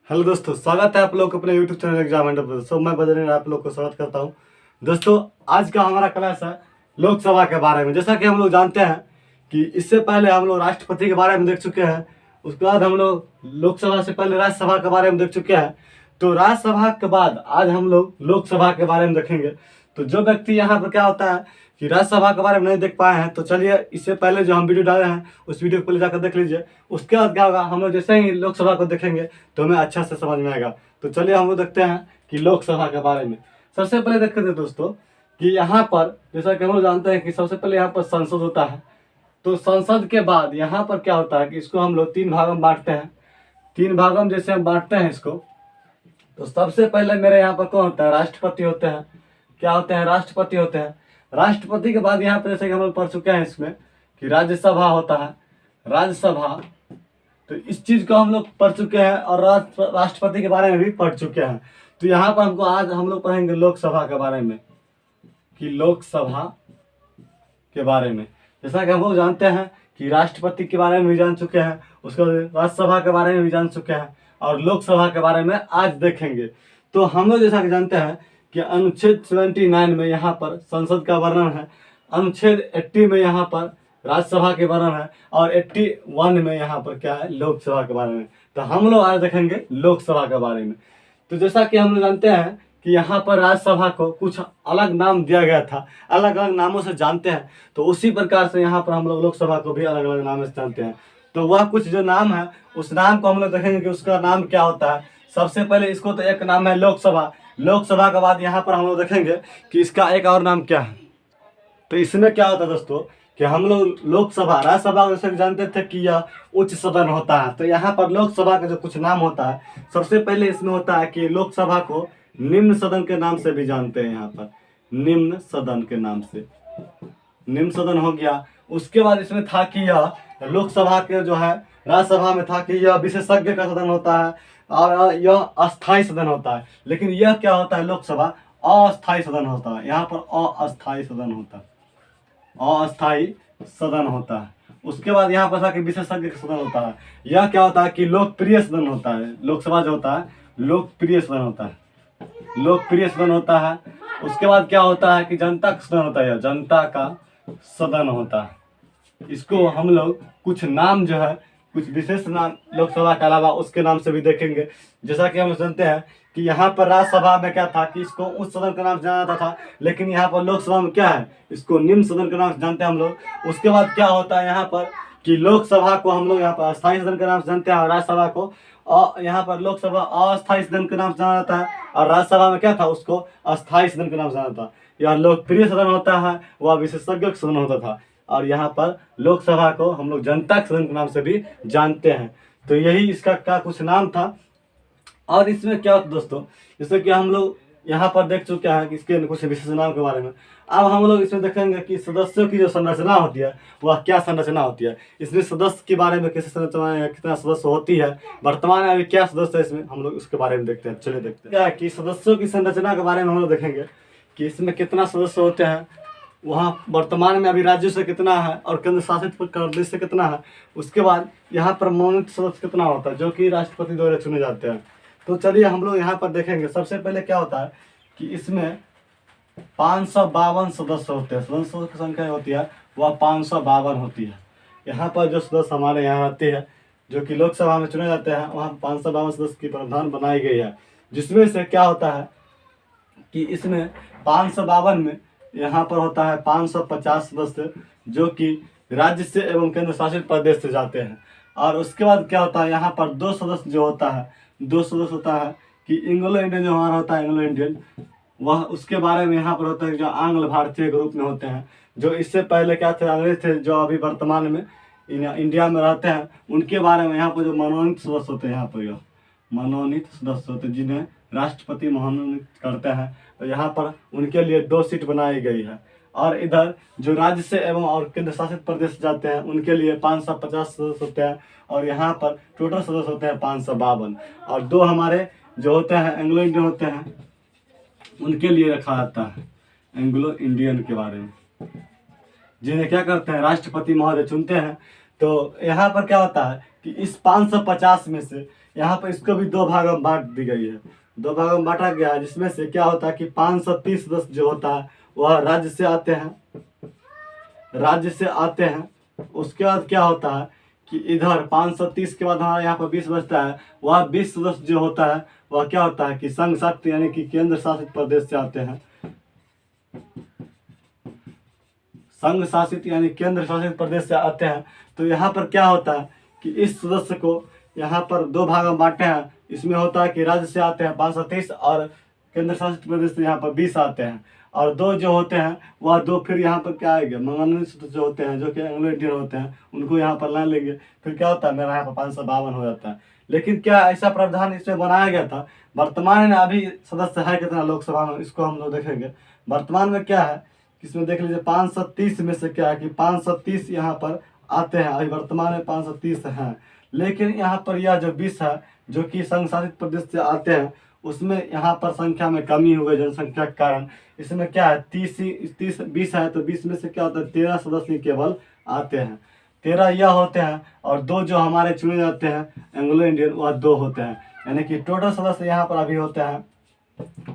Hello दोस्तों, स्वागत है आप लोग को अपने यूट्यूब चैनल एग्जाम एंड पर। सो मैं बदरीन आप लोग को स्वागत करता हूं। दोस्तों, आज का हमारा क्लास है लोकसभा के बारे में। जैसा कि हम लोग जानते हैं कि इससे पहले हम लोग राष्ट्रपति के बारे में देख चुके हैं। उसके बाद हम लोग लोकसभा से पहले राज्यसभा के बारे में देख चुके हैं। तो राज्यसभा के बाद आज हम लोग लोकसभा के बारे में देखेंगे। तो जो व्यक्ति यहाँ पर क्या होता है कि राज्यसभा के बारे में नहीं देख पाए हैं, तो चलिए इससे पहले जो हम वीडियो डाले हैं उस वीडियो को पहले जाकर देख लीजिए। उसके बाद क्या होगा, हम लोग जैसे ही लोकसभा को देखेंगे तो हमें अच्छा से समझ में आएगा। तो चलिए हम लोग देखते हैं कि लोकसभा के बारे में। सबसे पहले देखते थे दोस्तों कि यहाँ पर जैसा कि हम लोग जानते हैं कि सबसे पहले यहाँ पर संसद होता है। तो संसद के बाद यहाँ पर क्या होता है कि इसको हम लोग तीन भागों में बांटते हैं। तीन भागों में जैसे हम बांटते हैं इसको, तो सबसे पहले मेरे यहाँ पर कौन होता है, राष्ट्रपति होते हैं। क्या होते हैं, राष्ट्रपति होते हैं। राष्ट्रपति के बाद यहाँ पर जैसे कि हम लोग पढ़ चुके हैं इसमें कि राज्यसभा होता है। राज्यसभा, तो इस चीज को हम लोग पढ़ चुके हैं और राष्ट्रपति के बारे में भी पढ़ चुके हैं। तो यहाँ पर हमको आज हम लोग पढ़ेंगे लोकसभा के बारे में कि लोकसभा के बारे में। जैसा कि हम लोग जानते हैं कि राष्ट्रपति के बारे में भी जान चुके हैं, उसके बाद राज्यसभा के बारे में भी जान चुके हैं और लोकसभा के बारे में आज देखेंगे। तो हम लोग जैसा कि जानते हैं कि अनुच्छेद 79 में यहाँ पर संसद का वर्णन है, अनुच्छेद 80 में यहाँ पर राज्यसभा के वर्णन है और 81 में यहाँ पर क्या है, लोकसभा के बारे में। तो हम लोग आज देखेंगे लोकसभा के बारे में। तो जैसा कि हम लोग जानते हैं कि यहाँ पर राज्यसभा को कुछ अलग नाम दिया गया था, अलग अलग नामों से जानते हैं। तो उसी प्रकार से यहाँ पर हम लोग लोकसभा को भी अलग अलग नामों से जानते हैं। तो वह कुछ जो नाम है उस नाम को हम लोग देखेंगे कि उसका नाम क्या होता है। सबसे पहले इसको तो एक नाम है लोकसभा। लोकसभा के बाद यहाँ पर हम लोग देखेंगे कि इसका एक और नाम क्या है। तो इसमें क्या होता है दोस्तों कि हम लोग लोकसभा, राज्यसभा जैसे जानते थे कि यह उच्च सदन होता है। तो यहाँ पर लोकसभा का जो कुछ नाम होता है, सबसे पहले इसमें होता है कि लोकसभा को निम्न सदन के नाम से भी जानते हैं। यहाँ पर निम्न सदन के नाम से, निम्न सदन हो गया। उसके बाद इसमें था कि यह लोकसभा के जो है, राज्यसभा में था कि यह विशेषज्ञ का सदन होता है और यह अस्थाई सदन होता है। लेकिन यह क्या होता है, लोकसभा अस्थाई सदन होता है। यहाँ पर अस्थाई सदन होता है, अस्थाई सदन होता है। उसके बाद यहाँ पर था कि विशेषज्ञ का सदन होता है। यह क्या होता है कि लोकप्रिय सदन होता है। लोकसभा जो होता है लोकप्रिय सदन होता है, लोकप्रिय सदन होता है। उसके बाद क्या होता है कि जनता का सदन होता है, यह जनता का सदन होता है। इसको हम लोग कुछ नाम जो है, कुछ विशेष नाम लोकसभा के अलावा उसके नाम से भी देखेंगे। जैसा कि हम जानते हैं कि यहाँ पर राज्यसभा में क्या था कि इसको उच्च सदन के नाम से जाना जाता था, लेकिन यहाँ पर लोकसभा में क्या है, इसको निम्न सदन के नाम से जानते हैं हम लोग। उसके बाद क्या होता है यहाँ पर कि लोकसभा को हम लोग यहाँ पर अस्थायी सदन के नाम से जानते हैं और राज्यसभा को यहाँ पर लोकसभा अस्थायी सदन के नाम से जाना जाता है और राज्यसभा में क्या था, उसको अस्थायी सदन के नाम से जाना था। यह लोकप्रिय सदन होता है, वह विशेषज्ञ सदन होता था। और यहाँ पर लोकसभा को हम लोग जनता के सदन के नाम से भी जानते हैं। तो यही इसका क्या कुछ नाम था। और इसमें क्या होता दोस्तों, जैसे कि हम लोग यहाँ पर देख चुके हैं कि इसके कुछ विशेष नाम के बारे में। अब हम लोग इसमें देखेंगे कि सदस्यों की जो संरचना होती है वह क्या संरचना होती है। इसमें सदस्य के बारे में कैसे संरचना है, कितना सदस्य होती है, वर्तमान में अभी क्या सदस्य है इसमें, हम लोग उसके बारे में देखते हैं। चलिए देखते हैं क्या है कि सदस्यों की संरचना के बारे में हम लोग देखेंगे कि इसमें कितना सदस्य होते हैं, वहाँ वर्तमान में अभी राज्यों से कितना है और केंद्र शासित प्रदेश से कितना है। उसके बाद यहाँ पर मनोनीत सदस्य कितना होता है जो कि राष्ट्रपति द्वारा चुने जाते हैं। तो चलिए हम लोग यहाँ पर देखेंगे। सबसे पहले क्या होता है कि इसमें 552 सदस्य होते हैं। सदस्यों की संख्या होती है वह 552 होती है। यहाँ पर जो सदस्य हमारे यहाँ रहते हैं जो कि लोकसभा में चुने जाते हैं, वहाँ 552 सदस्य की प्रावधान बनाई गई है। जिसमें से क्या होता है कि इसमें 552 में यहाँ पर होता है 550 सदस्य जो कि राज्य से एवं केंद्र शासित प्रदेश से जाते हैं। और उसके बाद क्या होता है, यहाँ पर 2 सदस्य जो होता है, 2 सदस्य होता है कि एंग्लो इंडियन जो हमारा होता है, एंग्लो इंडियन, वह उसके बारे में यहाँ पर होता है जो आंग्ल भारतीय के रूप में होते हैं। जो इससे पहले क्या थे, अंग्रेज थे, जो अभी वर्तमान में इंडिया में रहते हैं, उनके बारे में यहाँ पर जो मनोनीत सदस्य होते हैं, यहाँ पर यह मनोनीत सदस्य होते हैं जिन्हें राष्ट्रपति मनोनीत करते हैं। तो यहाँ पर उनके लिए 2 सीट बनाई गई है। और इधर जो राज्य से एवं और केंद्र शासित प्रदेश जाते हैं उनके लिए 550 सदस्य होते हैं और यहाँ पर टोटल सदस्य होते हैं 552। और 2 हमारे जो होते हैं एंग्लो इंडियन होते हैं, उनके लिए रखा जाता है एंग्लो इंडियन के बारे में, जिन्हें क्या करते हैं, राष्ट्रपति महोदय चुनते हैं। तो यहाँ पर क्या होता है कि इस 550 में से यहाँ पर इसको भी दो भागों में बांट दी गई है, दो भागों में बांटा गया है, जिसमें से क्या होता है कि 530 सदस्य जो होता है वह राज्य से आते हैं, राज्य से आते हैं। उसके बाद क्या होता है कि इधर 530 के बाद हमारा यहाँ पर 20 बचता है, वह 20 सदस्य जो होता है वह क्या होता है कि संघ शासित यानी कि केंद्र शासित प्रदेश से आते हैं, संघ शासित यानी केंद्र शासित प्रदेश से आते हैं। तो यहाँ पर क्या होता है कि इस सदस्य को यहाँ पर दो भाग में बांटे हैं, इसमें होता है कि राज्य से आते हैं 530 और केंद्र शासित प्रदेश से यहाँ पर 20 आते हैं, और दो जो होते हैं वह दो फिर यहाँ पर क्या आएंगे मनोनीत सदस्य जो होते हैं जो कि एंग्लो इंडियन होते हैं उनको यहाँ पर ला लेंगे, फिर क्या होता है मेरा यहाँ पर 552 हो जाता है। लेकिन क्या ऐसा प्रावधान इसमें बनाया गया था? वर्तमान में अभी सदस्य है कितना लोकसभा में, इसको हम लोग देखेंगे। वर्तमान में क्या है, इसमें देख लीजिए 530 में से क्या है कि 530 यहाँ पर आते हैं, अभी वर्तमान में 530 हैं। लेकिन यहाँ पर यह जो 20 है जो कि संघ शासित प्रदेश से आते हैं उसमें यहाँ पर संख्या में कमी हो गई जनसंख्या के कारण। इसमें क्या है 20 है, तो 20 में से क्या होता है 13 सदस्य केवल आते हैं, 13 यह होते हैं, और दो जो हमारे चुने जाते हैं एंग्लो इंडियन वह दो होते हैं, यानी कि टोटल सदस्य यहाँ पर अभी होते हैं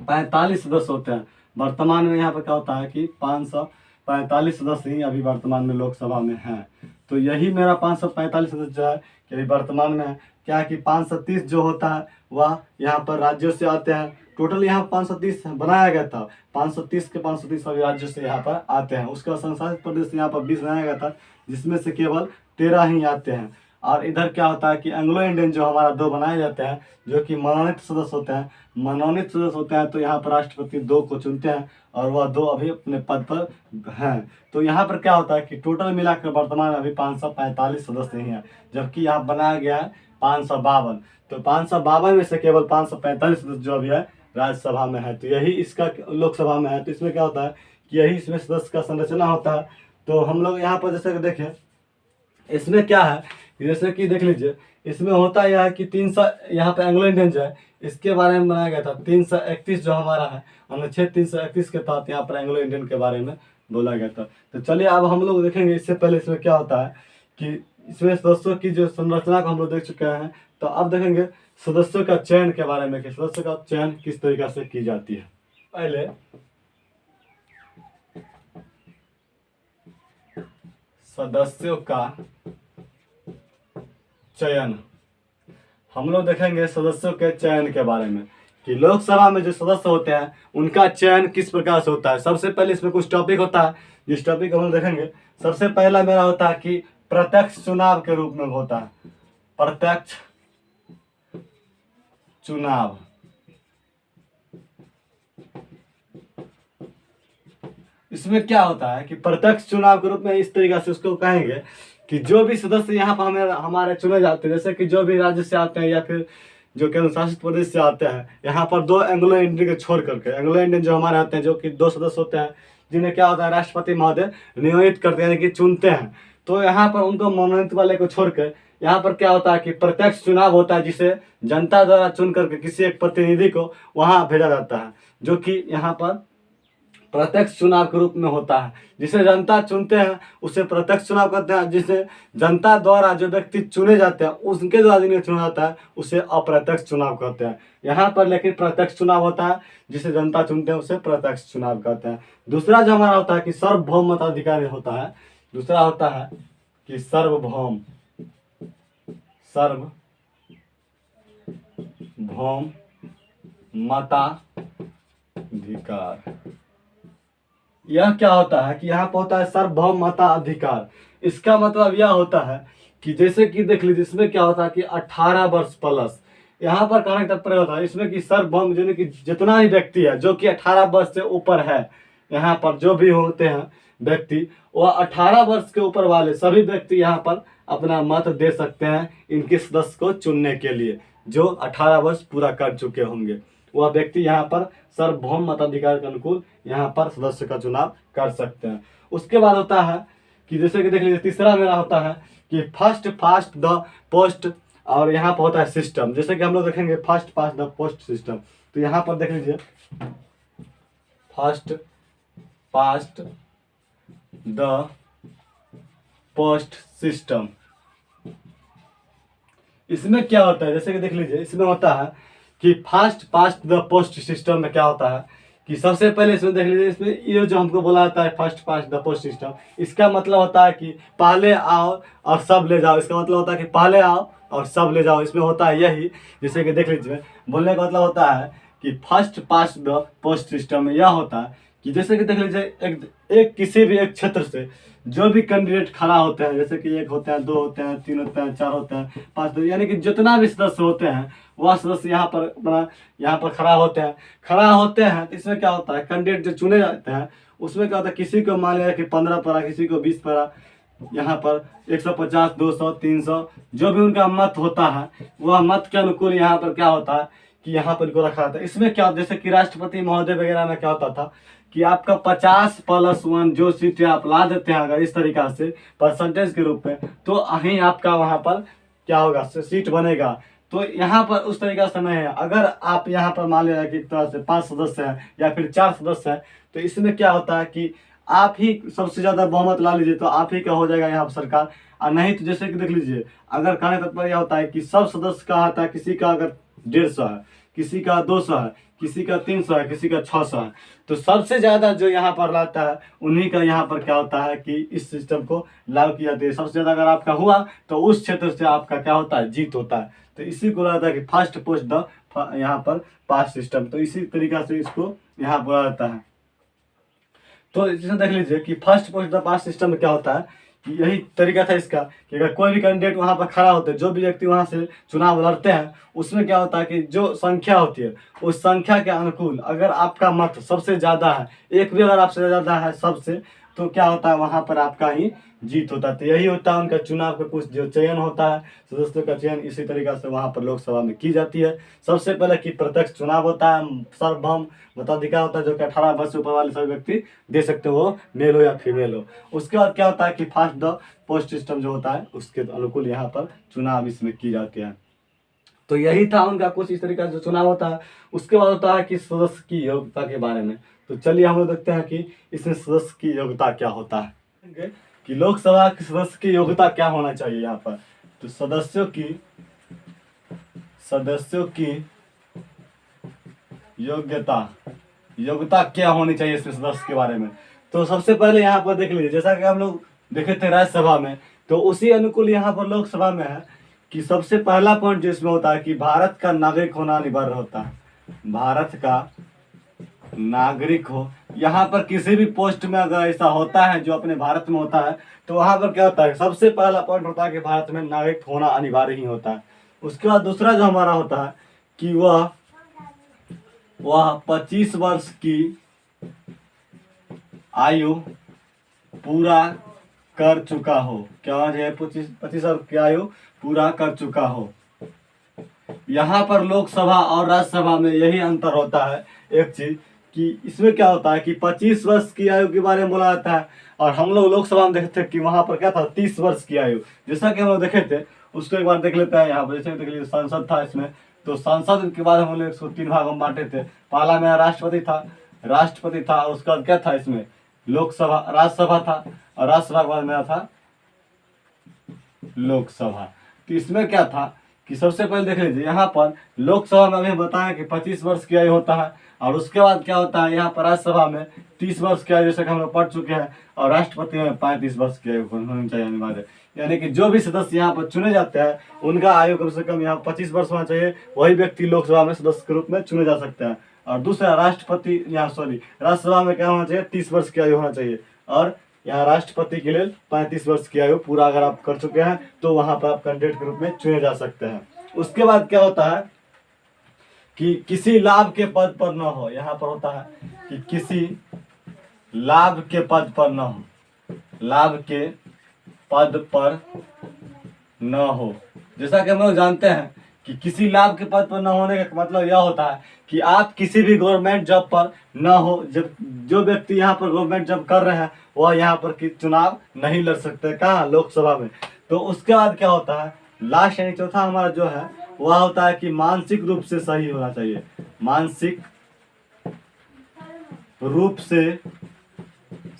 45 सदस्य होते हैं। वर्तमान में यहाँ पर क्या होता है कि 545 सदस्य ही अभी वर्तमान में लोकसभा में हैं। तो यही मेरा 545 सदस्य जो है कि अभी वर्तमान में है। क्या है कि 530 जो होता है वह यहाँ पर राज्यों से आते हैं, टोटल यहाँ 530 बनाया गया था, 530 के 530 अभी राज्यों से यहाँ पर आते हैं। उसका संशासित प्रदेश यहाँ पर 20 बनाया गया था जिसमें से केवल 13 ही आते हैं। और इधर क्या होता है कि एंग्लो इंडियन जो हमारा दो बनाए जाते हैं जो कि मनोनीत सदस्य होते हैं, मनोनीत सदस्य होते हैं। तो यहाँ पर राष्ट्रपति दो को चुनते हैं और वह दो अभी अपने पद पर हैं। तो यहाँ पर क्या होता है कि टोटल मिलाकर वर्तमान में अभी 545 सदस्य ही हैं, जबकि यहाँ बनाया गया है 552। तो 552 में से केवल 545 सदस्य जो अभी है राज्यसभा में है, तो यही इसका लोकसभा में है। तो इसमें क्या होता है कि यही इसमें सदस्य का संरचना होता है। तो हम लोग यहाँ पर जैसे कि देखें इसमें क्या है, जैसे कि देख लीजिए इसमें होता यह है कि 300 यहाँ पे एंग्लो इंडियन जो है इसके बारे में बनाया गया था 331 जो हमारा है अनुच्छेद 331 के तहत यहाँ पर एंग्लो इंडियन के बारे में बोला गया था। तो चलिए अब हम लोग देखेंगे इससे पहले इसमें क्या होता है कि इसमें सदस्यों की जो संरचना को हम लोग देख चुके हैं। तो अब देखेंगे सदस्यों का चयन के बारे में कि सदस्यों का चयन किस तरीके से की जाती है। पहले सदस्यों का चयन हम लोग देखेंगे सदस्यों के चयन के बारे में कि लोकसभा में जो सदस्य होते हैं उनका चयन किस प्रकार से होता है। सबसे पहले इसमें कुछ टॉपिक होता है, जिस टॉपिक हम लोग देखेंगे। सबसे पहला मेरा होता है कि प्रत्यक्ष चुनाव के रूप में होता है, प्रत्यक्ष चुनाव। इसमें क्या होता है कि प्रत्यक्ष चुनाव के रूप में इस तरीके से उसको कहेंगे कि जो भी सदस्य यहाँ पर हमारे चुने जाते हैं, जैसे कि जो भी राज्य से आते हैं या फिर जो केंद्र शासित प्रदेश से आते हैं, यहाँ पर दो एंग्लो इंडियन के छोड़ करके एंग्लो इंडियन जो हमारे आते हैं जो कि दो सदस्य होते हैं जिन्हें क्या होता है राष्ट्रपति महोदय नियोजित करते हैं यानी कि चुनते हैं। तो यहाँ पर उनको मनोनीत वाले को छोड़कर यहाँ पर क्या होता है कि प्रत्यक्ष चुनाव होता है जिसे जनता द्वारा चुन करके किसी एक प्रतिनिधि को वहाँ भेजा जाता है, जो कि यहाँ पर प्रत्यक्ष चुनाव के रूप में होता है। जिसे जनता चुनते हैं उसे प्रत्यक्ष चुनाव कहते हैं, जिसे जनता द्वारा जो व्यक्ति चुने जाते हैं उनके द्वारा जिन्हें चुना जाता है उसे अप्रत्यक्ष चुनाव कहते हैं। यहाँ पर लेकिन प्रत्यक्ष चुनाव होता है, जिसे जनता चुनते हैं उसे प्रत्यक्ष चुनाव कहते हैं। दूसरा जो हमारा होता है कि सार्वभौम मताधिकार होता है। दूसरा होता है कि सार्वभौम मताधिकार। यह क्या होता है कि यहाँ पर होता है सार्वभौम मताधिकार। इसका मतलब यह होता है कि जैसे कि देख लीजिए इसमें क्या होता है कि 18 वर्ष प्लस यहाँ पर कहने का तात्पर्य होता है इसमें कि सार्वभौम यानी कि जितना ही व्यक्ति है जो कि 18 वर्ष से ऊपर है, यहाँ पर जो भी होते हैं व्यक्ति वह 18 वर्ष के ऊपर वाले सभी व्यक्ति यहाँ पर अपना मत दे सकते हैं इनके सदस्य को चुनने के लिए। जो 18 वर्ष पूरा कर चुके होंगे वह व्यक्ति यहाँ पर सार्वभौम मताधिकार के अनुकूल यहाँ पर सदस्य का चुनाव कर सकते हैं। उसके बाद होता है कि जैसे कि देख लीजिए तीसरा मेरा होता है कि फर्स्ट पास्ट द पोस्ट, और यहाँ पर होता है सिस्टम। जैसे कि हम लोग देखेंगे first past the post system. तो यहाँ पर देख लीजिए first past the post system. इसमें क्या होता है, जैसे कि देख लीजिए, इसमें होता है कि fast past the post system में क्या होता है कि सबसे पहले इसमें देख लीजिए, इसमें ये जो हमको बोला जाता है first past the post system, इसका मतलब होता है कि पहले आओ और सब ले जाओ। इसका मतलब होता है कि पहले आओ और सब ले जाओ। इसमें होता है यही, जैसे कि देख लीजिए, बोलने का मतलब होता है कि first past the post system में यह होता है कि जैसे कि देख लीजिए, एक किसी भी एक क्षेत्र से जो भी कैंडिडेट खड़ा होते हैं, जैसे कि एक होते हैं, दो होते हैं, तीन होते हैं, चार होते हैं, पांच होते हैं, यानी कि जितना भी सदस्य होते हैं वह सदस्य यहाँ पर अपना यहाँ पर खड़ा होते हैं। तो इसमें क्या होता है, कैंडिडेट जो चुने जाते हैं उसमें क्या होता है, किसी को मान लिया कि 15 पड़ा, किसी को 20 पड़ा, यहाँ पर 150, 200, 300 जो भी उनका मत होता है वह मत के अनुकूल यहाँ पर क्या होता है कि यहाँ पर इनको रखा था। इसमें क्या, जैसे कि राष्ट्रपति महोदय वगैरह में क्या होता था कि आपका 50+1 जो सीटें आप ला देते हैं अगर इस तरीका से परसेंटेज के रूप में, तो अहीं आपका वहाँ पर क्या होगा, सीट बनेगा। तो यहाँ पर उस तरीका से नहीं है। अगर आप यहाँ पर मान लिया कि एक तरह से 5 सदस्य हैं या फिर 4 सदस्य हैं, तो इसमें क्या होता है कि आप ही सबसे ज़्यादा बहुमत ला लीजिए तो आप ही का हो जाएगा यहाँ पर सरकार। और नहीं तो जैसे कि देख लीजिए, अगर कहने का तात्पर्य होता है कि सब सदस्य का आता है, किसी का अगर 150 है, किसी का 200 है, किसी का 300 है, किसी का 600 है, तो सबसे ज़्यादा जो यहाँ पर लाता है उन्हीं का यहाँ पर क्या होता है कि इस सिस्टम को लागू किया जाती है। सबसे ज़्यादा अगर आपका हुआ तो उस क्षेत्र से आपका क्या होता है, जीत होता है। तो इसी को लगता है कि फर्स्ट पोस्ट द यहाँ पर पास सिस्टम, तो इसी तरीका से इसको यहाँ बोला जाता है। तो इसमें देख लीजिए कि first post the pass system में क्या होता है कि यही तरीका था इसका कि अगर कोई भी कैंडिडेट वहाँ पर खड़ा होते हैं, जो भी व्यक्ति वहाँ से चुनाव लड़ते हैं, उसमें क्या होता है कि जो संख्या होती है उस संख्या के अनुकूल अगर आपका मत सबसे ज़्यादा है, एक भी अगर आपसे ज़्यादा है सबसे, तो क्या होता है वहाँ पर आपका ही जीत होता है। तो यही होता है उनका चुनाव का कुछ जो चयन होता है, सदस्यों का चयन इसी तरीका से वहाँ पर लोकसभा में की जाती है। सबसे पहले कि प्रत्यक्ष चुनाव होता है, सार्वभौम मताधिकार होता है जो कि 18 वर्ष से ऊपर वाले सभी व्यक्ति दे सकते हो, मेल हो या फीमेल हो। उसके बाद क्या होता है कि फर्स्ट द पोस्ट सिस्टम जो होता है उसके अनुकूल यहाँ पर चुनाव इसमें की जाते हैं। तो यही था उनका कुछ इस तरीका से जो चुनाव होता है। उसके बाद होता है कि सदस्य की योग्यता के बारे में। तो चलिए हम लोग देखते हैं कि इसमें सदस्य की योग्यता क्या होता है कि लोकसभा के सदस्य की योग्यता क्या होना चाहिए यहाँ पर। तो सदस्यों की योग्यता क्या होनी चाहिए इसमें सदस्य के बारे में। तो सबसे पहले यहाँ पर देख लीजिए, जैसा कि हम लोग देखे थे राज्यसभा में, तो उसी अनुकूल यहाँ पर लोकसभा में है कि सबसे पहला पॉइंट जो इसमें होता है कि भारत का नागरिक होना अनिवार्य होता है। भारत का नागरिक हो, यहाँ पर किसी भी पोस्ट में अगर ऐसा होता है जो अपने भारत में होता है, तो वहाँ पर क्या होता है, सबसे पहला पॉइंट होता है कि भारत में नागरिक होना अनिवार्य ही होता है। उसके बाद दूसरा जो हमारा होता है कि वह 25 वर्ष की आयु पूरा कर चुका हो। क्या होना चाहिए, 25 वर्ष की आयु पूरा कर चुका हो। यहाँ पर लोकसभा और राज्यसभा में यही अंतर होता है एक चीज कि इसमें क्या होता है कि 25 वर्ष की आयु के बारे में बोला जाता है, और हम लोग लोकसभा में देखते थे कि वहाँ पर क्या था, 30 वर्ष की आयु। जैसा कि हम लोग देखे थे उसको एक बार देख लेते हैं। यहाँ पर जैसे देख लीजिए संसद था इसमें, तो संसद के बाद हम लोग इसको 3 भागों में बांटे थे। पहला मेरा राष्ट्रपति था, और उसका क्या था, इसमें राज्यसभा था, और राज्यसभा के बाद मेरा था लोकसभा। तो इसमें क्या था कि सबसे पहले देख लीजिए, यहाँ पर लोकसभा में अभी बताया कि 25 वर्ष की आयु होता है, और उसके बाद क्या होता है यहाँ पर राज्यसभा में 30 वर्ष की आयु, जैसे कि हम लोग पढ़ चुके हैं, और राष्ट्रपति में 35 वर्ष की आयु होनी चाहिए अनिवार्य। यानी कि जो भी सदस्य यहाँ पर चुने जाते हैं उनका आयु कम से कम यहाँ 25 वर्ष होना चाहिए, वही व्यक्ति लोकसभा में सदस्य के रूप में चुने जा सकते हैं। और दूसरा राज्यसभा में क्या होना चाहिए, 30 वर्ष की आयु होना चाहिए, और यहाँ राष्ट्रपति के लिए 35 वर्ष की आयु पूरा अगर आप कर चुके हैं तो वहां पर आप कैंडिडेट के रूप में चुने जा सकते हैं। उसके बाद क्या होता है कि किसी लाभ के पद पर न हो। यहाँ पर होता है कि किसी लाभ के पद पर न हो, लाभ के पद पर न हो। जैसा कि हम लोग जानते हैं कि किसी लाभ के पद पर न होने का मतलब यह होता है कि आप किसी भी गवर्नमेंट जॉब पर न हो। जब जो व्यक्ति यहाँ पर गवर्नमेंट जॉब कर रहे हैं वह यहाँ पर चुनाव नहीं लड़ सकते, कहाँ, लोकसभा में। तो उसके बाद क्या होता है, लास्ट यानी चौथा हमारा जो है वह होता है कि मानसिक रूप से सही होना चाहिए। मानसिक रूप से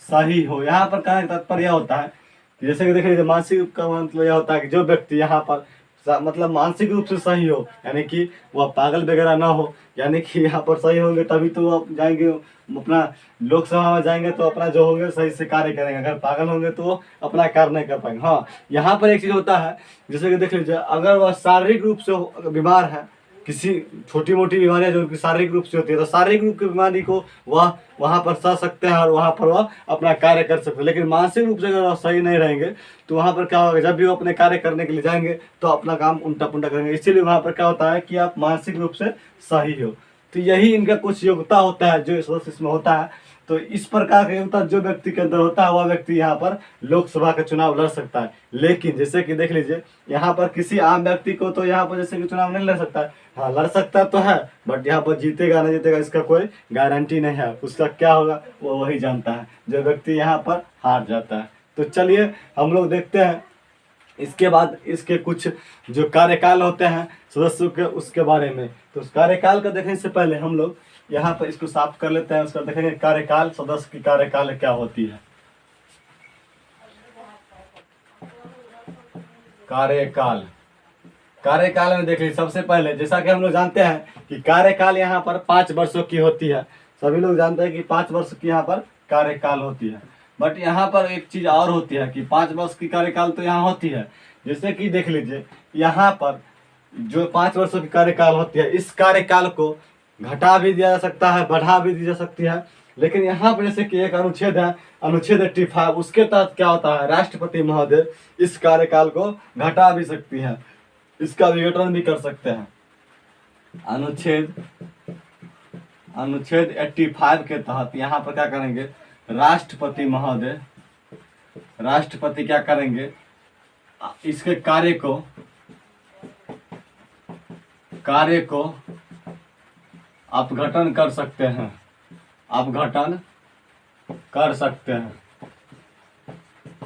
सही हो। यहाँ पर कहने का तात्पर्य यह होता है कि जैसे कि देख लीजिए, मानसिक का मतलब यह होता है कि जो व्यक्ति यहाँ पर मतलब मानसिक रूप से सही हो, यानी कि वह पागल वगैरह ना हो, यानी कि यहाँ पर सही होंगे तभी तो वो जाएंगे अपना लोकसभा में जाएंगे तो अपना जो होंगे सही से कार्य करेंगे। अगर पागल होंगे तो वो अपना कार्य नहीं कर पाएंगे। हाँ, यहाँ पर एक चीज़ होता है, जैसे कि देख लीजिए, अगर वह शारीरिक रूप से बीमार है, किसी छोटी मोटी बीमारियां जो उनकी शारीरिक रूप से होती है, तो शारीरिक रूप की बीमारी को वह वहाँ पर सह सकते हैं और वहाँ पर वह अपना कार्य कर सकते हैं। लेकिन मानसिक रूप से अगर वह सही नहीं रहेंगे तो वहाँ पर क्या होगा, जब भी वो अपने कार्य करने के लिए जाएंगे तो अपना काम उल्टा पुल्टा करेंगे। इसीलिए वहाँ पर क्या होता है कि आप मानसिक रूप से सही हो। तो यही इनका कुछ योग्यता होता है जो सदस्य इसमें होता है। तो इस प्रकार का योग्यता जो व्यक्ति के अंदर होता है वह व्यक्ति यहाँ पर लोकसभा का चुनाव लड़ सकता है। लेकिन जैसे कि देख लीजिए, यहाँ पर किसी आम व्यक्ति को तो यहाँ पर जैसे कि चुनाव नहीं लड़ सकता है। हाँ, लड़ सकता तो है, बट यहाँ पर जीतेगा नहीं जीतेगा इसका कोई गारंटी नहीं है। उसका क्या होगा वो वही जानता है, जो व्यक्ति यहाँ पर हार जाता है। तो चलिए हम लोग देखते हैं इसके बाद इसके कुछ जो कार्यकाल होते हैं सदस्यों के, उसके बारे में। तो उस कार्यकाल का देखने से पहले हम लोग यहाँ पर इसको साफ कर लेते हैं, उसका देखेंगे कार्यकाल, सदस्य की कार्यकाल क्या होती है। कार्यकाल, कार्यकाल में देख लीजिए, सबसे पहले जैसा कि हम लोग जानते हैं कि कार्यकाल यहाँ पर 5 वर्षों की होती है। सभी लोग जानते हैं कि 5 वर्ष की यहाँ पर कार्यकाल होती है। बट यहाँ पर एक चीज और होती है कि 5 वर्ष की कार्यकाल तो यहाँ होती है। जैसे कि देख लीजिए, यहाँ पर जो 5 वर्षों की कार्यकाल होती है, इस कार्यकाल को घटा भी दिया जा सकता है, बढ़ा भी दी जा सकती है। लेकिन यहाँ पर जैसे कि एक अनुच्छेद है, अनुच्छेद 85, उसके तहत क्या होता है, राष्ट्रपति महोदय इस कार्यकाल को घटा भी सकती है, इसका विघटन भी कर सकते हैं। अनुच्छेद 85 के तहत यहाँ पर क्या करेंगे, राष्ट्रपति महोदय, राष्ट्रपति क्या करेंगे, इसके कार्य को अपघटन कर सकते हैं, अपघटन कर सकते हैं,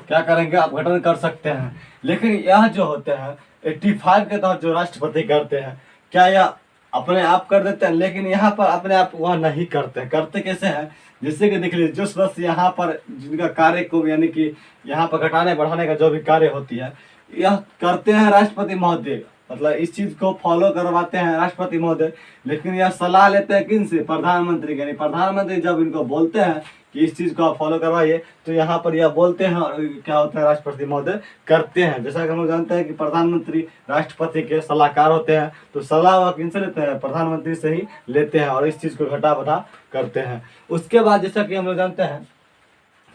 क्या करेंगे, अपघटन कर सकते हैं। लेकिन यह जो होते हैं 85 के तहत जो राष्ट्रपति करते हैं, क्या यह अपने आप कर देते हैं? लेकिन यहाँ पर अपने आप वह नहीं करते हैं। करते कैसे हैं, जैसे कि देख लीजिए, जो सदस्य यहाँ पर जिनका कार्य को यानी कि यहाँ पर घटाने बढ़ाने का जो भी कार्य होती है, यह करते हैं राष्ट्रपति महोदय, मतलब इस चीज को फॉलो करवाते हैं राष्ट्रपति महोदय। लेकिन यह सलाह लेते हैं किन से, प्रधानमंत्री, यानी प्रधानमंत्री जब इनको बोलते हैं कि इस चीज को आप फॉलो करवाइए तो यहाँ पर यह बोलते हैं और क्या होता है, राष्ट्रपति महोदय करते हैं। जैसा कि हम लोग जानते हैं कि प्रधानमंत्री राष्ट्रपति के सलाहकार होते हैं, तो सलाह वह किन से लेते हैं, प्रधानमंत्री से ही लेते हैं और इस चीज को घटा बढ़ा करते हैं। उसके बाद जैसा कि हम लोग जानते हैं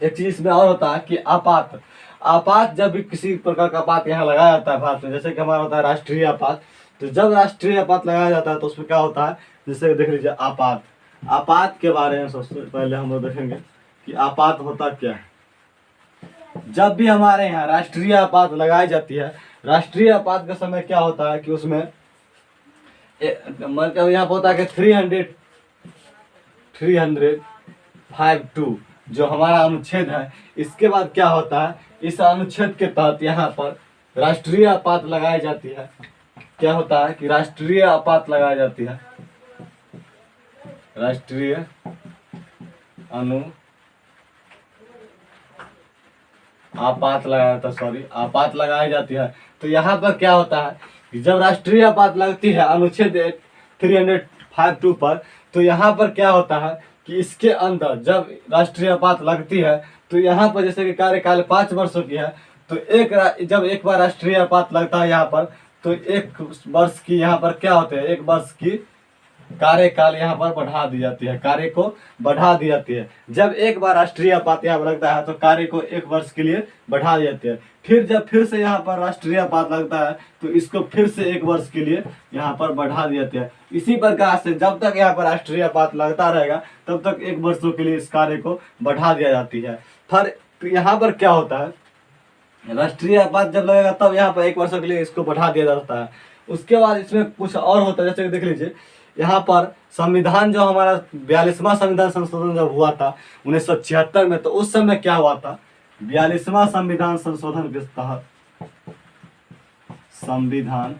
एक चीज इसमें और होता है कि आपात, आपात जब भी किसी प्रकार का आपात यहाँ लगाया जाता है भारत में, जैसे कि हमारा होता है राष्ट्रीय आपात, तो जब राष्ट्रीय आपात लगाया जाता है तो उसमें क्या होता है, जैसे देख लीजिए आपात, आपात के बारे में सबसे पहले हम लोग देखेंगे कि आपात होता क्या है। जब भी हमारे यहाँ राष्ट्रीय आपात लगाई जाती है, राष्ट्रीय आपात के समय क्या होता है कि उसमें मतलब यहाँ पर होता है कि 352 जो हमारा अनुच्छेद है, इसके बाद क्या होता है, इस अनुच्छेद के तहत यहाँ पर राष्ट्रीय आपात लगाई जाती है। क्या होता है कि राष्ट्रीय आपात लगाई जाती है, राष्ट्रीय आपात लगाया जाता है, सॉरी आपात लगाई जाती है। तो यहाँ पर क्या होता है कि जब राष्ट्रीय आपात लगती है अनुच्छेद 352 पर, तो यहाँ पर क्या होता है कि इसके अंदर जब राष्ट्रीय आपात लगती है तो यहाँ पर जैसे कि कार्यकाल 5 वर्षों की है, तो जब एक बार राष्ट्रीय आपात लगता है यहाँ पर, तो 1 वर्ष की यहाँ पर क्या होते हैं, 1 वर्ष की कार्यकाल यहाँ पर बढ़ा दी जाती है, कार्य को बढ़ा दी जाती है। जब एक बार राष्ट्रीय आपात यहाँ पर लगता है तो कार्य को 1 वर्ष के लिए बढ़ा दी जाती है। फिर जब फिर से यहाँ पर राष्ट्रीय आपात लगता है तो इसको फिर से 1 वर्ष के लिए यहाँ पर बढ़ा दी जाती है। इसी प्रकार से जब तक यहाँ पर राष्ट्रीय आपात लगता रहेगा तब तक 1 वर्षों के लिए इस कार्य को बढ़ा दिया जाती है। फिर यहाँ पर क्या होता है, राष्ट्रीय आपात जब लगेगा तब यहाँ पर 1 वर्ष के लिए इसको बढ़ा दिया जाता है। उसके बाद इसमें कुछ और होता है, जैसे देख लीजिए यहाँ पर संविधान जो हमारा 42वां संविधान संशोधन जब हुआ था 1976 में, तो उस समय क्या हुआ था, 42वां संविधान संशोधन के तहत, संविधान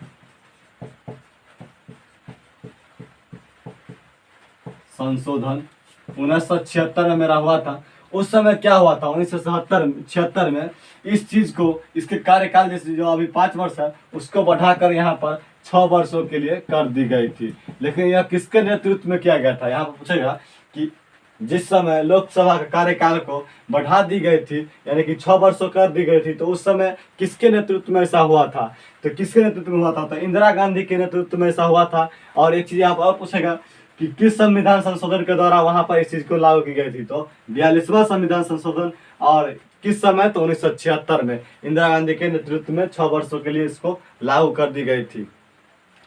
संशोधन 1976 में मेरा हुआ था। उस समय क्या हुआ था 1976 में इस चीज को, इसके कार्यकाल जैसे जो अभी 5 वर्ष है उसको बढ़ाकर यहाँ पर 6 वर्षों के लिए कर दी गई थी। लेकिन यह किसके नेतृत्व में किया गया था, यहाँ पर पूछेगा कि जिस समय लोकसभा के कार्यकाल को बढ़ा दी गई थी यानी कि 6 वर्षों कर दी गई थी, तो उस समय किसके नेतृत्व में ऐसा हुआ था, तो किसके नेतृत्व में हुआ था, तो इंदिरा गांधी के नेतृत्व में ऐसा हुआ था। और एक चीज यहाँ पर और पूछेगा कि किस संविधान संशोधन के द्वारा वहां पर इस चीज को लागू की गई थी, तो 42वां संविधान संशोधन। और किस समय, तो 1976 में इंदिरा गांधी के नेतृत्व में 6 वर्षों के लिए इसको लागू कर दी गई थी।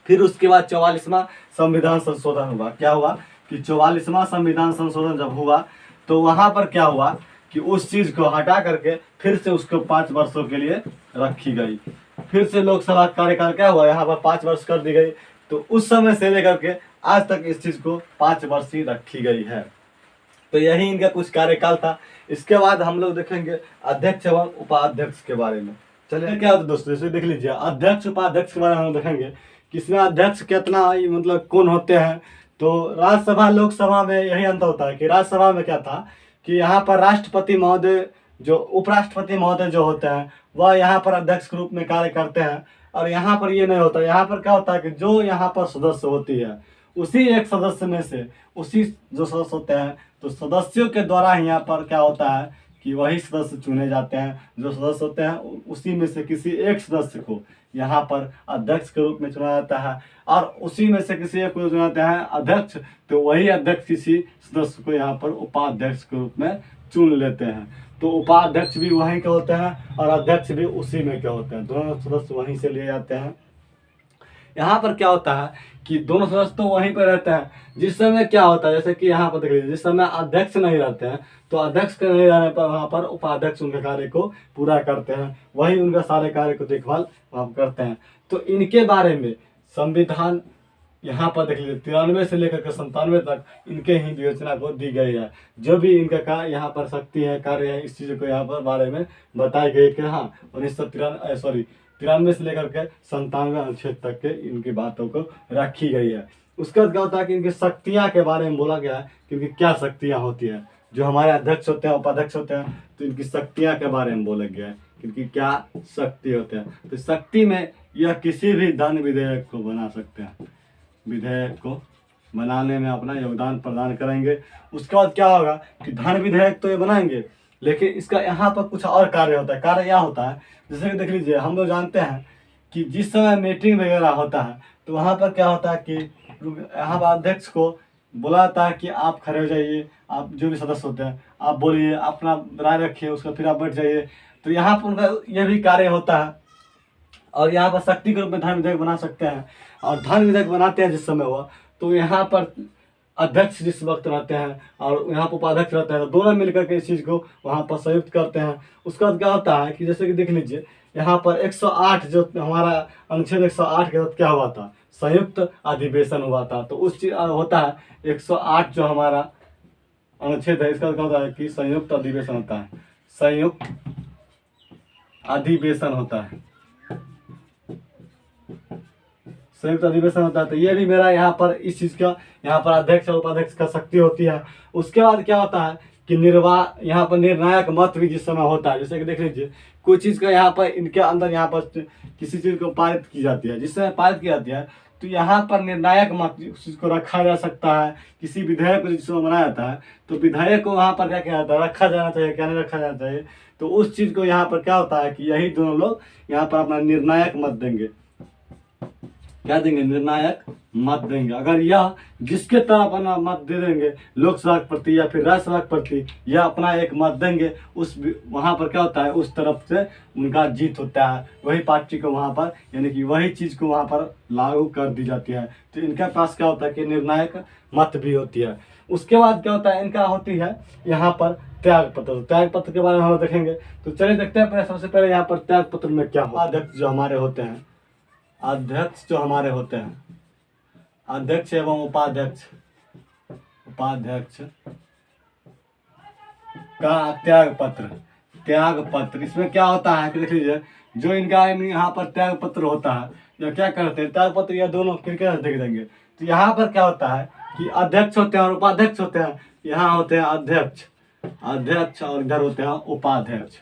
फिर उसके बाद 44वां संविधान संशोधन हुआ। क्या हुआ कि 44वां संविधान संशोधन जब हुआ तो वहां पर क्या हुआ कि उस चीज को हटा करके फिर से उसको 5 वर्षों के लिए रखी गई। फिर से लोकसभा कार्यकाल क्या हुआ, यहाँ पर 5 वर्ष कर दी गई। तो उस समय से लेकर के आज तक इस चीज को 5 वर्ष ही रखी गई है। तो यही इनका कुछ कार्यकाल था। इसके बाद हम लोग देखेंगे अध्यक्ष एवं उपाध्यक्ष के बारे में। चलिए क्या होता है दोस्तों, जैसे देख लीजिए अध्यक्ष उपाध्यक्ष के बारे में हम देखेंगे कि इसमें अध्यक्ष कितना मतलब कौन होते हैं। तो राज्यसभा लोकसभा में यही अंतर होता है कि राज्यसभा में क्या था कि यहाँ पर राष्ट्रपति महोदय, जो उपराष्ट्रपति महोदय जो होते हैं वह यहाँ पर अध्यक्ष के रूप में कार्य करते हैं। और यहाँ पर ये नहीं होता, यहाँ पर क्या होता है कि जो यहाँ पर सदस्य होती है उसी एक सदस्य में से उसी जो सदस्य होते हैं, तो सदस्यों के द्वारा ही यहाँ पर क्या होता है कि वही सदस्य चुने जाते हैं। जो सदस्य होते हैं उसी में से किसी एक सदस्य को यहाँ पर अध्यक्ष के रूप में चुना जाता है, और उसी में से किसी एक को चुना जाता है अध्यक्ष, तो वही अध्यक्ष किसी सदस्य को यहाँ पर उपाध्यक्ष के रूप में चुन लेते हैं। तो उपाध्यक्ष भी वहीं के होते हैं और अध्यक्ष भी उसी में के होते हैं, दोनों सदस्य वहीं से लिए जाते हैं। यहाँ पर क्या होता है कि दोनों सदस्य तो वहीं पर रहते हैं। जिस समय क्या होता है, जैसे कि यहाँ पर देख लीजिए, जिस समय अध्यक्ष नहीं रहते हैं तो अध्यक्ष के नहीं रहने पर वहाँ पर उपाध्यक्ष उनके कार्य को पूरा करते हैं, वही उनका सारे कार्य को देखभाल वहाँ करते हैं। तो इनके बारे में संविधान यहाँ पर देख लीजिए 93 से लेकर के 97 तक इनके ही विवेचना को दी गई है। जो भी इनका यहाँ पर शक्ति है, कार्य है, इस चीज़ को यहाँ पर बारे में बताई गई कि हाँ 93 से लेकर के 97 अनुच्छेद तक के इनकी बातों को रखी गई है। उसके बाद क्या होता है कि इनकी शक्तियाँ के बारे में बोला गया है कि इनकी क्या शक्तियाँ होती हैं। जो हमारे अध्यक्ष होते हैं, उपाध्यक्ष होते हैं, तो इनकी शक्तियाँ के बारे में बोला गया है कि इनकी क्या शक्ति होते हैं। तो शक्ति में यह किसी भी धन विधेयक को बना सकते हैं, विधेयक को बनाने में अपना योगदान प्रदान करेंगे। उसके बाद क्या होगा कि धन विधेयक तो ये बनाएंगे, लेकिन इसका यहाँ पर कुछ और कार्य होता है। कार्य यह होता है, जैसे कि देख लीजिए, हम लोग जानते हैं कि जिस समय मीटिंग वगैरह होता है तो वहाँ पर क्या होता है कि यहाँ पर अध्यक्ष को बोला जाता है कि आप खड़े हो जाइए, आप जो भी सदस्य होते हैं आप बोलिए, अपना राय रखिए, उसका फिर आप बैठ जाइए। तो यहाँ पर उनका यह भी कार्य होता है। और यहाँ पर शक्ति के रूप में धन विधेयक बना सकते हैं। और धन विधेयक बनाते हैं जिस समय हुआ, तो यहाँ पर अध्यक्ष जिस वक्त रहते हैं और यहाँ पर उपाध्यक्ष रहते हैं, तो दोनों मिलकर के इस चीज़ को वहाँ पर संयुक्त करते हैं। उसके बाद क्या होता है कि जैसे कि देख लीजिए, यहाँ पर 108 जो हमारा अनुच्छेद 108 के तहत क्या हुआ था, संयुक्त अधिवेशन हुआ था। तो उस चीज होता है 108 जो हमारा अनुच्छेद है, इसका क्या होता है कि संयुक्त अधिवेशन होता है, संयुक्त अधिवेशन होता है, संयुक्त अधिवेशन होता है। तो ये भी मेरा यहाँ पर इस चीज़ का, यहाँ पर अध्यक्ष और उपाध्यक्ष का शक्ति होती है। उसके बाद क्या होता है कि यहाँ पर निर्णायक मत भी जिस समय होता है, जैसे कि देख लीजिए कोई चीज़ का यहाँ पर इनके अंदर यहाँ पर किसी चीज़ को पारित की जाती है, जिस समय पारित की जाती है तो यहाँ पर निर्णायक मत उस चीज़ को रखा जा सकता है। किसी विधेयक को जिस समय बनाया जाता है तो विधेयक को वहाँ पर क्या किया जाता है, रखा जाना चाहिए, क्या नहीं रखा जाना चाहिए। तो उस चीज़ को यहाँ पर क्या होता है कि यही दोनों लोग यहाँ पर अपना निर्णायक मत देंगे। क्या देंगे? निर्णायक मत देंगे। अगर यह जिसके तरफ अपना मत दे देंगे, लोकसभा के प्रति या फिर राज्यसभा के प्रति, यह अपना एक मत देंगे, उस वहाँ पर क्या होता है, उस तरफ से उनका जीत होता है, वही पार्टी को वहाँ पर, यानी कि वही चीज़ को वहाँ पर लागू कर दी जाती है। तो इनके पास क्या होता है कि निर्णायक मत भी होती है। उसके बाद क्या होता है, इनका होती है यहाँ पर त्याग पत्र। त्याग पत्र के बारे में हम देखेंगे। तो चलिए देखते हैं पहले, सबसे पहले यहाँ पर त्याग पत्र में क्या हो। अध्यक्ष जो हमारे होते हैं, अध्यक्ष जो हमारे होते हैं, अध्यक्ष एवं उपाध्यक्ष, उपाध्यक्ष का त्याग पत्र, त्याग पत्र इसमें क्या होता है कि देख लीजिए, जो इनका यहाँ पर त्याग पत्र होता है, या क्या करते हैं त्याग पत्र, या दोनों क्रिकेट देख देंगे। तो यहाँ पर क्या होता है कि अध्यक्ष होते हैं और उपाध्यक्ष होते हैं। यहाँ होते हैं अध्यक्ष अध्यक्ष और इधर होते हैं उपाध्यक्ष।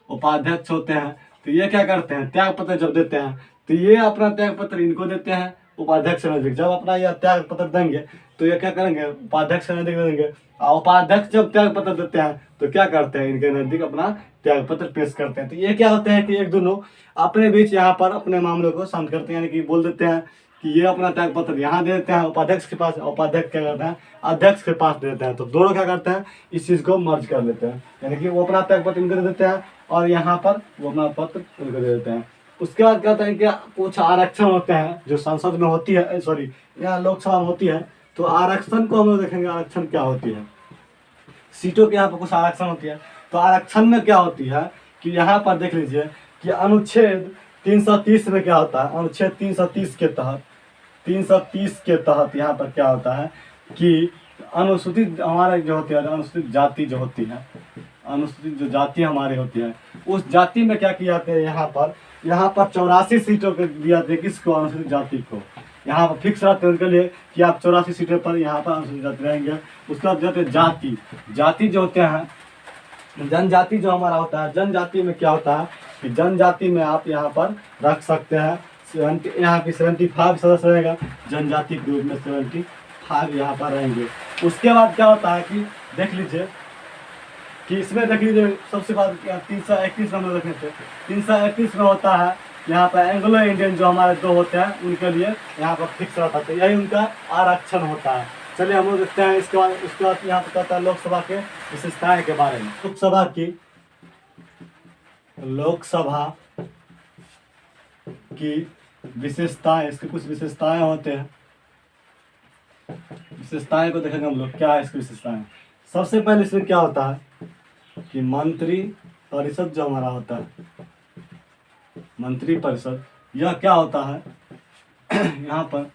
उपाध्यक्ष होते हैं तो ये क्या करते हैं, त्याग पत्र जब देते हैं तो ये अपना त्याग पत्र इनको देते हैं उपाध्यक्ष नजदीक। जब अपना यह त्याग पत्र देंगे तो ये क्या करेंगे, उपाध्यक्ष नजदीक देंगे। और उपाध्यक्ष जब त्याग पत्र देते हैं तो क्या करते हैं, इनके नजदीक अपना त्याग पत्र पेश करते हैं। तो ये क्या होते हैं कि एक दोनों अपने बीच यहाँ पर अपने मामलों को शांत करते हैं, यानी कि बोल देते हैं कि ये अपना त्याग पत्र यहाँ दे देते हैं उपाध्यक्ष के पास, उपाध्यक्ष क्या करते हैं अध्यक्ष के पास दे देते हैं। तो दोनों क्या करते हैं, इस चीज़ को मर्ज कर लेते हैं, यानी कि वो अपना त्याग पत्र इनको दे देते हैं और यहाँ पर वो अपना पत्र उनको दे देते हैं। उसके बाद क्या होता है कि कुछ आरक्षण होते हैं जो संसद में होती है, सॉरी यहाँ लोकसभा में होती है। तो आरक्षण को हम लोग देखेंगे, आरक्षण क्या होती है। सीटों के यहाँ पर कुछ आरक्षण होती है। तो आरक्षण में क्या होती है कि यहाँ पर देख लीजिए कि अनुच्छेद 330 में क्या होता है, अनुच्छेद 330 के तहत, 330 के तहत यहाँ पर क्या होता है कि अनुसूचित हमारे जो होती है, अनुसूचित जाति जो होती है, अनुसूचित जो जाति हमारी होती है, उस जाति में क्या किया जाता है, यहाँ पर 84 सीटों के दिया जाते हैं किसको, अनुसूचित जाति को। यहाँ पर फिक्स रहते हैं उनके लिए कि आप 84 सीटों पर यहाँ पर अनुसूचित जाति रहेंगे। उसके बाद जाते हैं जाति। जाति जो होते हैं, जनजाति जो हमारा होता है, जनजाति में क्या होता है कि जनजाति में आप यहाँ पर रख सकते हैं यहाँ की 75 सदस्य रहेगा, जनजाति ग्रुप में 75 यहाँ पर रहेंगे। उसके बाद क्या होता है कि देख लीजिए कि इसमें देख लीजिए सबसे बाद 331 में देखें थे, 331 में होता है यहाँ पर एंग्लो इंडियन जो हमारे दो होते हैं उनके लिए यहाँ पर फिक्स रहता है, यही उनका आरक्षण होता है। चलिए हम लोग देखते हैं इसके बाद यहाँ पर कहता है लोकसभा के विशेषताएं के बारे में। लोकसभा की विशेषताएं, इसकी कुछ विशेषताएं होते हैं। विशेषताएं को देखेंगे हम लोग, क्या है इसकी विशेषताएं। सबसे पहले इसमें क्या होता है कि मंत्री परिषद जो हमारा होता है, मंत्री परिषद, यह क्या होता है यहाँ पर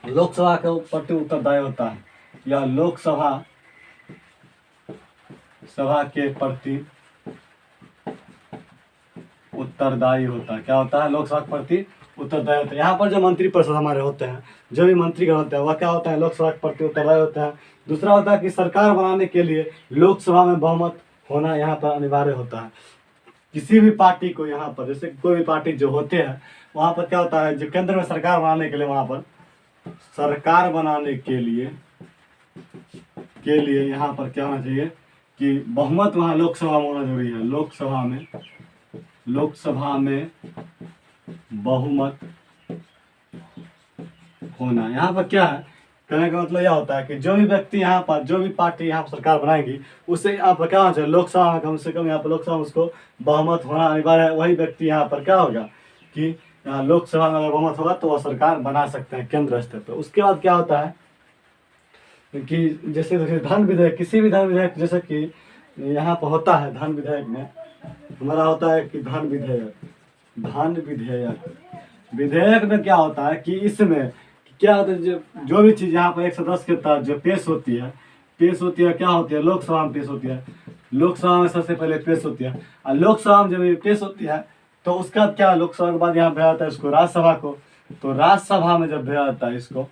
लोकसभा के प्रति उत्तरदायी होता है, यह लोकसभा के प्रति उत्तरदायी होता है। क्या होता है, लोकसभा के प्रति उत्तरदायी होता है। यहाँ पर जो मंत्री परिषद हमारे होते हैं, जो भी मंत्रीगण होते हैं, वह क्या होता है, लोकसभा के प्रति उत्तरदायी होते हैं। दूसरा होता है कि सरकार बनाने के लिए लोकसभा में बहुमत होना यहाँ पर अनिवार्य होता है। किसी भी पार्टी को यहाँ पर, जैसे कोई भी पार्टी जो होते हैं वहाँ पर क्या होता है, जो केंद्र में सरकार बनाने के लिए, वहाँ पर सरकार बनाने के लिए यहाँ पर क्या होना चाहिए कि बहुमत वहाँ लोकसभा में होना जरूरी है। लोकसभा में बहुमत होना, यहाँ पर क्या है, कहने का मतलब यह होता है कि जो भी व्यक्ति यहाँ पर, जो भी पार्टी यहाँ पर सरकार बनाएगी, उससे यहाँ पर क्या होना चाहिए, लोकसभा में कम से कम यहाँ पर लोकसभा में उसको बहुमत होना अनिवार्य है। वही व्यक्ति यहाँ पर क्या होगा कि यहाँ लोकसभा में अगर बहुमत होगा तो वह सरकार बना सकते हैं केंद्र स्तर पर। उसके बाद क्या होता है कि जैसे धन विधेयक, किसी भी धन विधेयक, जैसे कि यहाँ पर होता है धन विधेयक में हमारा होता है कि धन विधेयक में क्या होता है कि इसमें क्या होता है, जो भी चीज़ यहाँ पर 110 के तहत जो पेश होती है क्या होती है, लोकसभा में पेश होती है। लोकसभा में सबसे पहले पेश होती है, और लोकसभा में जब पेश होती है तो उसका क्या, लोकसभा के बाद यहाँ भेजा जाता है इसको राज्यसभा को। तो राज्यसभा में जब भेजा जाता है इसको,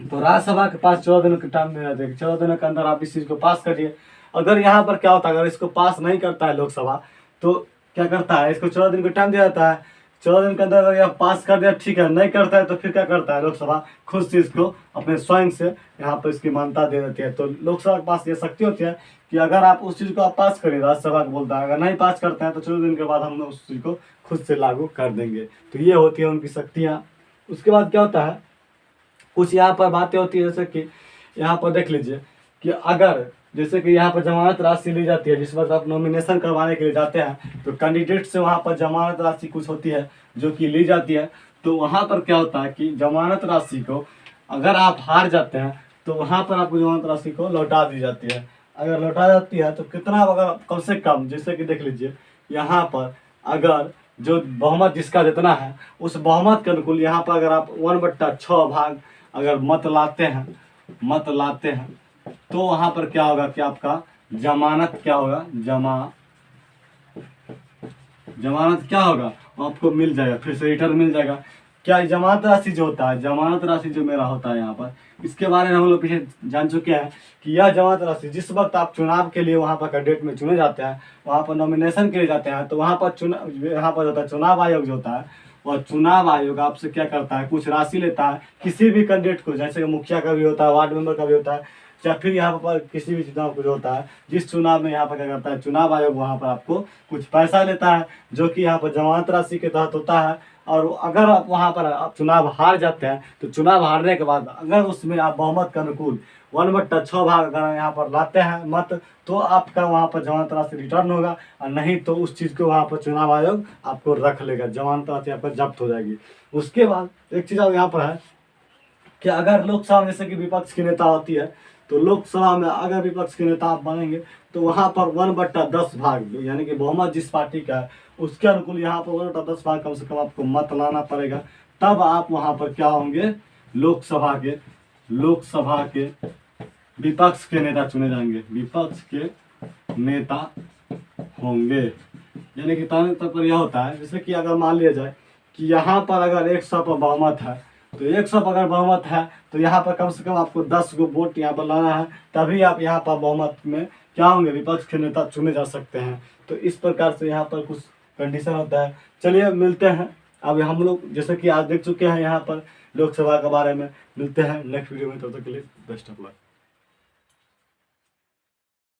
तो राज्यसभा के पास 14 दिनों के टाइम में रहते हैं, 14 दिनों के अंदर आप इस चीज़ को पास करिए। अगर यहाँ पर क्या होता है, अगर इसको पास नहीं करता है लोकसभा, तो क्या करता है, इसको 14 दिन का टाइम दिया जाता है। 14 दिन के अंदर अगर यह पास कर दिया ठीक है, नहीं करता है तो फिर क्या करता है, लोकसभा खुद से इसको अपने स्वयं से यहाँ पर इसकी मान्यता दे देती है। तो लोकसभा के पास ये शक्ति होती है कि अगर आप उस चीज़ को आप पास करें, राज्यसभा को बोलता है, अगर नहीं पास करते हैं तो 14 दिन के बाद हम लोग उस चीज़ को खुद से लागू कर देंगे। तो ये होती है उनकी शक्तियाँ। उसके बाद क्या होता है, कुछ यहाँ पर बातें होती है, जैसे कि यहाँ पर देख लीजिए कि अगर जैसे कि यहाँ पर जमानत राशि ली जाती है, जिस वक्त आप नॉमिनेशन करवाने के लिए जाते हैं तो कैंडिडेट से वहाँ पर जमानत राशि कुछ होती है जो कि ली जाती है। तो वहाँ पर क्या होता है कि जमानत राशि को अगर आप हार जाते हैं तो वहाँ पर आपको जमानत राशि को लौटा दी जाती है। अगर लौटा जाती है तो कितना, अगर कम से कम, जैसे कि देख लीजिए यहाँ पर अगर जो बहुमत जिसका जितना है उस बहुमत के अनुकूल यहाँ पर अगर आप 1/6 भाग अगर मत लाते हैं तो वहाँ पर क्या होगा कि आपका जमानत क्या होगा, जमानत क्या होगा, आपको मिल जाएगा, फिर से रिटर्न मिल जाएगा। क्या जमानत राशि जो होता है, जमानत राशि जो मेरा होता है यहाँ पर, इसके बारे में हम लोग पीछे जान चुके हैं कि यह जमानत राशि जिस वक्त आप चुनाव के लिए वहाँ पर कैंडिडेट में चुने जाते हैं, वहाँ पर नॉमिनेशन के लिए जाते हैं, तो वहाँ पर यहाँ पर होता है चुनाव आयोग जो होता है, वह चुनाव आयोग आपसे क्या करता है, कुछ राशि लेता है किसी भी कैंडिडेट को, जैसे कि मुखिया का भी होता है, वार्ड मेंबर का भी होता है, या फिर यहाँ पर किसी भी चुनाव को जो होता है, जिस चुनाव में यहाँ पर क्या करता है चुनाव आयोग, वहाँ पर आपको कुछ पैसा लेता है जो कि यहाँ पर जमानत राशि के तहत होता है। और अगर आप वहाँ पर आप चुनाव हार जाते हैं, तो चुनाव हारने के बाद अगर उसमें आप बहुमत के अनुकूल 1/6 भाग अगर यहाँ पर लाते हैं मत, तो आपका वहाँ पर जमानत राशि रिटर्न होगा, और नहीं तो उस चीज़ को वहाँ पर चुनाव आयोग आपको रख लेगा, जमानत राशि आपका जब्त हो जाएगी। उसके बाद एक चीज़ यहाँ पर है कि अगर लोकसभा में जैसे कि विपक्ष की नेता होती है, तो लोकसभा में अगर विपक्ष के नेता आप बनेंगे, तो वहाँ पर 1/10 भाग, यानी कि बहुमत जिस पार्टी का है उसके अनुकूल यहाँ पर 1/10 भाग कम से कम आपको मत लाना पड़ेगा, तब आप वहाँ पर क्या होंगे, लोकसभा के विपक्ष के नेता चुने जाएंगे, विपक्ष के नेता होंगे। यानी कि ताने तक पर यह होता है, जैसे कि अगर मान लिया जाए कि यहाँ पर अगर 100 पर बहुमत है, तो 100 पर अगर बहुमत है तो यहाँ पर कम से कम आपको 10 गो वोट यहाँ पर लाना है, तभी आप यहाँ पर बहुमत में क्या होंगे, विपक्ष के नेता चुने जा सकते हैं। तो इस प्रकार से यहाँ पर कुछ कंडीशन होता है। चलिए मिलते हैं, अब हम लोग जैसे कि आज देख चुके हैं यहाँ पर लोकसभा के बारे में, मिलते हैं नेक्स्ट वीडियो में, तब तक के लिए बेस्ट ऑफ लक।